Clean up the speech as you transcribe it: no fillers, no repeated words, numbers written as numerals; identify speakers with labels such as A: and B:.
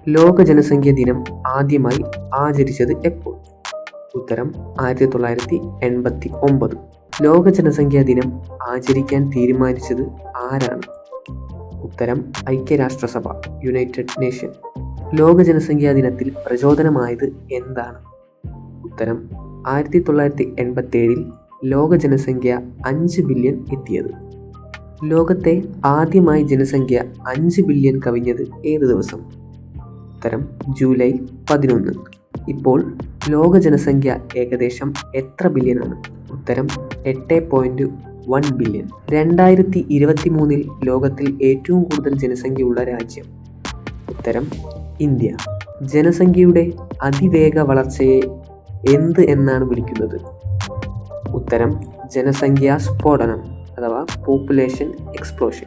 A: ലോക ജനസംഖ്യാ ദിനം ആദ്യമായി ആചരിച്ചത് എപ്പോൾ? ഉത്തരം 1989. ലോക ജനസംഖ്യാ ദിനം ആചരിക്കാൻ തീരുമാനിച്ചത് ആരാണ്? ഉത്തരം ഐക്യരാഷ്ട്രസഭ, യുണൈറ്റഡ് നേഷൻ. ലോക ജനസംഖ്യാ ദിനത്തിൽ പ്രചോദനമായത് എന്താണ്? ഉത്തരം 1987 ലോക ജനസംഖ്യ 5 ബില്യൺ എത്തിയത്. ലോകത്തെ ആദ്യമായി ജനസംഖ്യ 5 ബില്യൺ കവിഞ്ഞത് ഏത് ദിവസം? ഉത്തരം ജൂലൈ 11. ഇപ്പോൾ ലോക ജനസംഖ്യ ഏകദേശം എത്ര ബില്യനാണ്? ഉത്തരം 8.1 ബില്യൺ. 2023 ലോകത്തിൽ ഏറ്റവും കൂടുതൽ ജനസംഖ്യയുള്ള രാജ്യം? ഉത്തരം ഇന്ത്യ. ജനസംഖ്യയുടെ അതിവേഗ വളർച്ചയെ എന്ത് എന്നാണ് വിളിക്കുന്നത്? ഉത്തരം ജനസംഖ്യാ സ്ഫോടനം അഥവാ പോപ്പുലേഷൻ എക്സ്പ്ലോഷൻ.